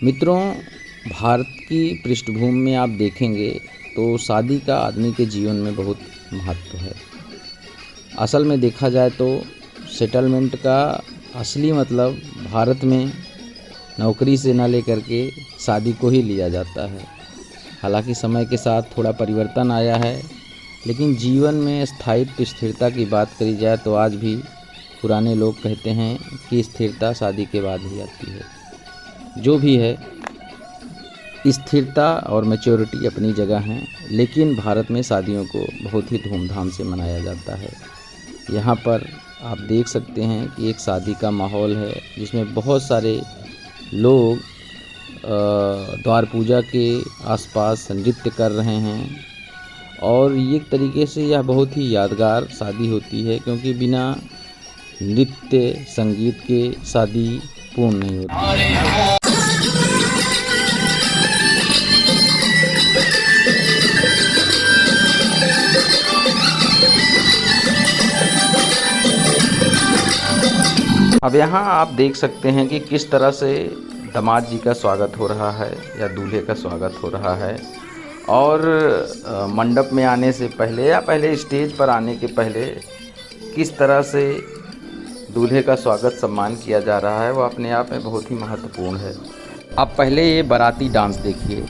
मित्रों, भारत की पृष्ठभूमि में आप देखेंगे तो शादी का आदमी के जीवन में बहुत महत्व है। असल में देखा जाए तो सेटलमेंट का असली मतलब भारत में नौकरी से न लेकर के शादी को ही लिया जाता है। हालांकि समय के साथ थोड़ा परिवर्तन आया है, लेकिन जीवन में स्थायित्व स्थिरता की बात करी जाए तो आज भी पुराने लोग कहते हैं कि स्थिरता शादी के बाद ही आती है। जो भी है, स्थिरता और मैच्योरिटी अपनी जगह हैं, लेकिन भारत में शादियों को बहुत ही धूमधाम से मनाया जाता है। यहाँ पर आप देख सकते हैं कि एक शादी का माहौल है जिसमें बहुत सारे लोग द्वार पूजा के आसपास नृत्य कर रहे हैं और एक तरीके से यह बहुत ही यादगार शादी होती है, क्योंकि बिना नृत्य संगीत के शादी पूर्ण नहीं होती। अब यहाँ आप देख सकते हैं कि किस तरह से दामाद जी का स्वागत हो रहा है या दूल्हे का स्वागत हो रहा है। और मंडप में आने से पहले या पहले स्टेज पर आने के पहले किस तरह से दूल्हे का स्वागत सम्मान किया जा रहा है, वो अपने आप में बहुत ही महत्वपूर्ण है। अब पहले ये बाराती डांस देखिए।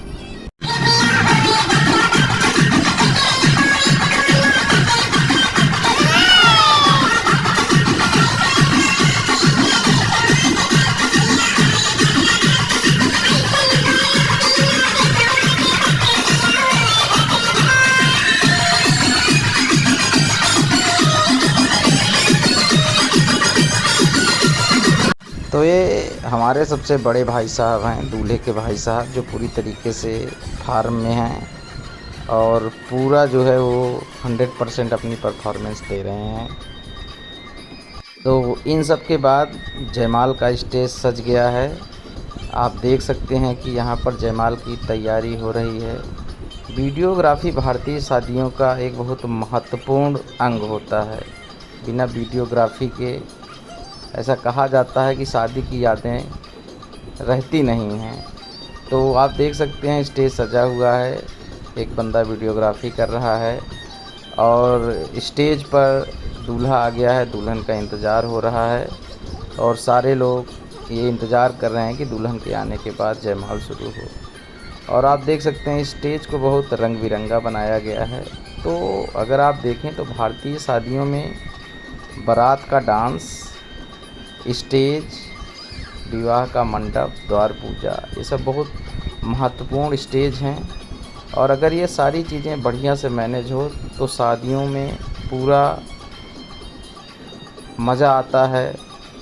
तो ये हमारे सबसे बड़े भाई साहब हैं, दूल्हे के भाई साहब, जो पूरी तरीके से फार्म में हैं और पूरा जो है वो 100% अपनी परफॉर्मेंस दे रहे हैं। तो इन सब के बाद जयमाल का स्टेज सज गया है। आप देख सकते हैं कि यहाँ पर जयमाल की तैयारी हो रही है। वीडियोग्राफी भारतीय शादियों का एक बहुत महत्वपूर्ण अंग होता है। बिना वीडियोग्राफी के ऐसा कहा जाता है कि शादी की यादें रहती नहीं हैं। तो आप देख सकते हैं स्टेज सजा हुआ है, एक बंदा वीडियोग्राफी कर रहा है और स्टेज पर दूल्हा आ गया है, दुल्हन का इंतज़ार हो रहा है और सारे लोग ये इंतज़ार कर रहे हैं कि दुल्हन के आने के बाद जयमाल शुरू हो। और आप देख सकते हैं स्टेज को बहुत रंग बिरंगा बनाया गया है। तो अगर आप देखें तो भारतीय शादियों में बारात का डांस, स्टेज, विवाह का मंडप, द्वार पूजा, ये सब बहुत महत्वपूर्ण स्टेज हैं। और अगर ये सारी चीज़ें बढ़िया से मैनेज हो तो शादियों में पूरा मज़ा आता है।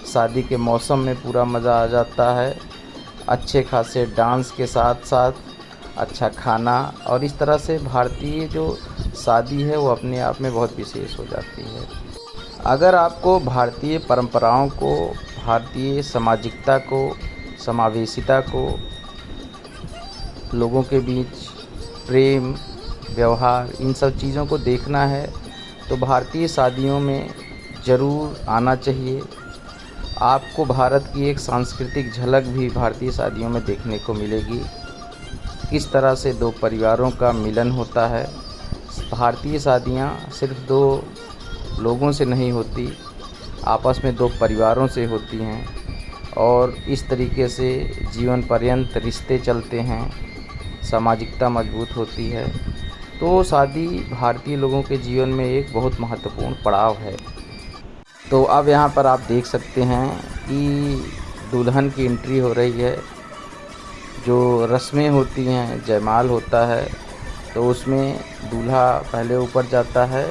शादी के मौसम में पूरा मज़ा आ जाता है, अच्छे खासे डांस के साथ साथ अच्छा खाना, और इस तरह से भारतीय जो शादी है वो अपने आप में बहुत विशेष हो जाती है। अगर आपको भारतीय परंपराओं को, भारतीय सामाजिकता को, समावेशिता को, लोगों के बीच प्रेम, व्यवहार, इन सब चीज़ों को देखना है तो भारतीय शादियों में ज़रूर आना चाहिए। आपको भारत की एक सांस्कृतिक झलक भी भारतीय शादियों में देखने को मिलेगी। किस तरह से दो परिवारों का मिलन होता है। भारतीय शादियाँ सिर्फ दो लोगों से नहीं होती, आपस में दो परिवारों से होती हैं और इस तरीके से जीवन पर्यंत रिश्ते चलते हैं, सामाजिकता मजबूत होती है। तो शादी भारतीय लोगों के जीवन में एक बहुत महत्वपूर्ण पड़ाव है। तो अब यहाँ पर आप देख सकते हैं कि दुल्हन की एंट्री हो रही है। जो रस्में होती हैं, जयमाल होता है तो उसमें दूल्हा पहले ऊपर जाता है,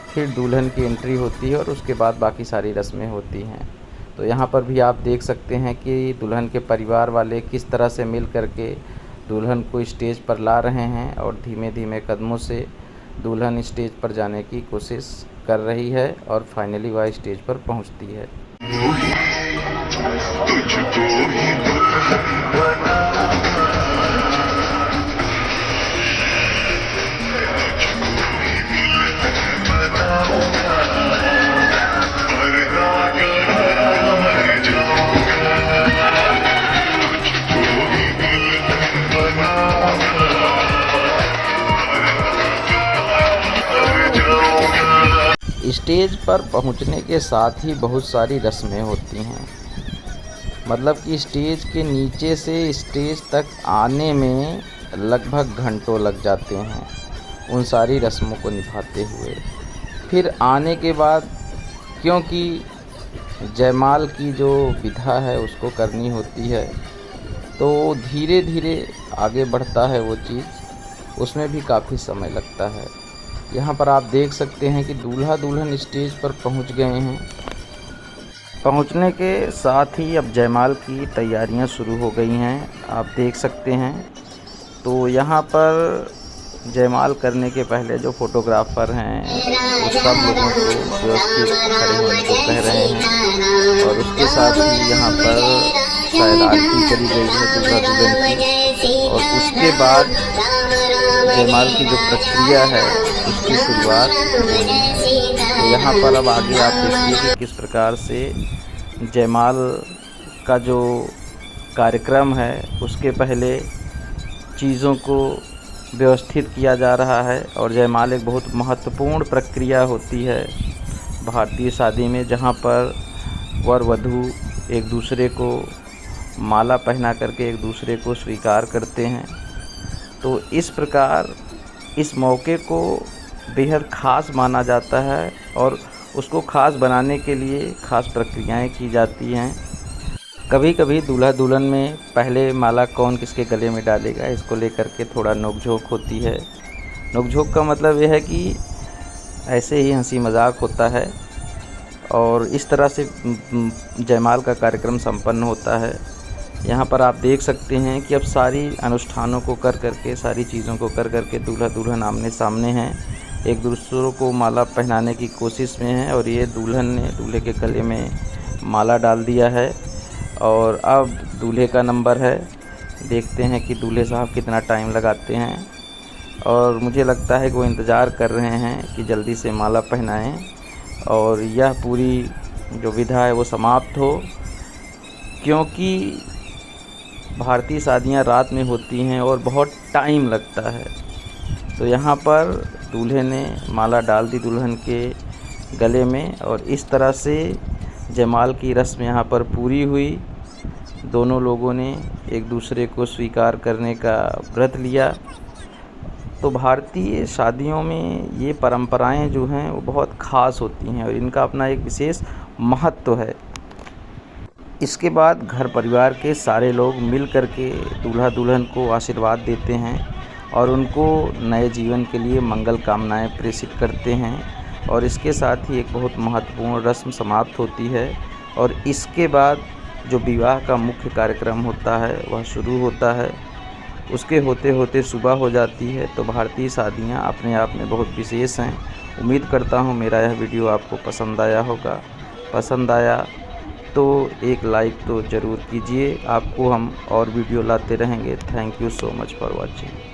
फिर दुल्हन की एंट्री होती है और उसके बाद बाकी सारी रस्में होती हैं। तो यहाँ पर भी आप देख सकते हैं कि दुल्हन के परिवार वाले किस तरह से मिल करके दुल्हन को स्टेज पर ला रहे हैं और धीमे धीमे कदमों से दुल्हन स्टेज पर जाने की कोशिश कर रही है और फाइनली वह स्टेज पर पहुँचती है। स्टेज पर पहुंचने के साथ ही बहुत सारी रस्में होती हैं। मतलब कि स्टेज के नीचे से स्टेज तक आने में लगभग घंटों लग जाते हैं उन सारी रस्मों को निभाते हुए। फिर आने के बाद, क्योंकि जयमाल की जो विधा है उसको करनी होती है, तो धीरे धीरे आगे बढ़ता है वो चीज़, उसमें भी काफ़ी समय लगता है। यहाँ पर आप देख सकते हैं कि दूल्हा दुल्हन स्टेज पर पहुँच गए हैं। पहुँचने के साथ ही अब जयमाल की तैयारियाँ शुरू हो गई हैं, आप देख सकते हैं। तो यहाँ पर जयमाल करने के पहले जो फोटोग्राफ़र हैं वो सब लोगों को व्यवस्थित खड़े होने को कह रहे हैं, और उसके साथ ही यहाँ पर शायद आरती करी गई है दूल्हा दुल्हन की, और उसके बाद जयमाल की जो प्रक्रिया है उसकी शुरुआत होगी। तो यहाँ पर अब आगे आप देखिए कि किस प्रकार से जयमाल का जो कार्यक्रम है उसके पहले चीज़ों को व्यवस्थित किया जा रहा है। और जयमाल एक बहुत महत्वपूर्ण प्रक्रिया होती है भारतीय शादी में, जहाँ पर वर वधू एक दूसरे को माला पहना करके एक दूसरे को स्वीकार करते हैं। तो इस प्रकार इस मौके को बेहद ख़ास माना जाता है, और उसको ख़ास बनाने के लिए ख़ास प्रक्रियाएं की जाती हैं। कभी कभी दूल्हा दुल्हन में पहले माला कौन किसके गले में डालेगा, इसको लेकर के थोड़ा नोक-झोंक होती है। नोक-झोंक का मतलब यह है कि ऐसे ही हंसी मजाक होता है, और इस तरह से जयमाल का कार्यक्रम संपन्न होता है। यहाँ पर आप देख सकते हैं कि अब सारी अनुष्ठानों को कर करके, सारी चीज़ों को कर करके दूल्हा दुल्हन आमने सामने हैं, एक दूसरों को माला पहनाने की कोशिश में हैं। और ये दुल्हन ने दूल्हे के गले में माला डाल दिया है, और अब दूल्हे का नंबर है। देखते हैं कि दूल्हे साहब कितना टाइम लगाते हैं, और मुझे लगता है कि वो इंतज़ार कर रहे हैं कि जल्दी से माला पहनाएं और यह पूरी जो विधा है वो समाप्त हो, क्योंकि भारतीय शादियां रात में होती हैं और बहुत टाइम लगता है। तो यहाँ पर दूल्हे ने माला डाल दी दुल्हन के गले में, और इस तरह से जयमाल की रस्म यहाँ पर पूरी हुई। दोनों लोगों ने एक दूसरे को स्वीकार करने का व्रत लिया। तो भारतीय शादियों में ये परंपराएं जो हैं वो बहुत ख़ास होती हैं, और इनका अपना एक विशेष महत्व है। इसके बाद घर परिवार के सारे लोग मिल कर के दूल्हा दुल्हन को आशीर्वाद देते हैं, और उनको नए जीवन के लिए मंगल कामनाएं प्रेषित करते हैं। और इसके साथ ही एक बहुत महत्वपूर्ण रस्म समाप्त होती है, और इसके बाद जो विवाह का मुख्य कार्यक्रम होता है वह शुरू होता है। उसके होते होते सुबह हो जाती है। तो भारतीय शादियां अपने आप में बहुत विशेष हैं। उम्मीद करता हूं मेरा यह वीडियो आपको पसंद आया होगा। पसंद आया तो एक लाइक तो ज़रूर कीजिए। आपको हम और वीडियो लाते रहेंगे। Thank you so much for watching.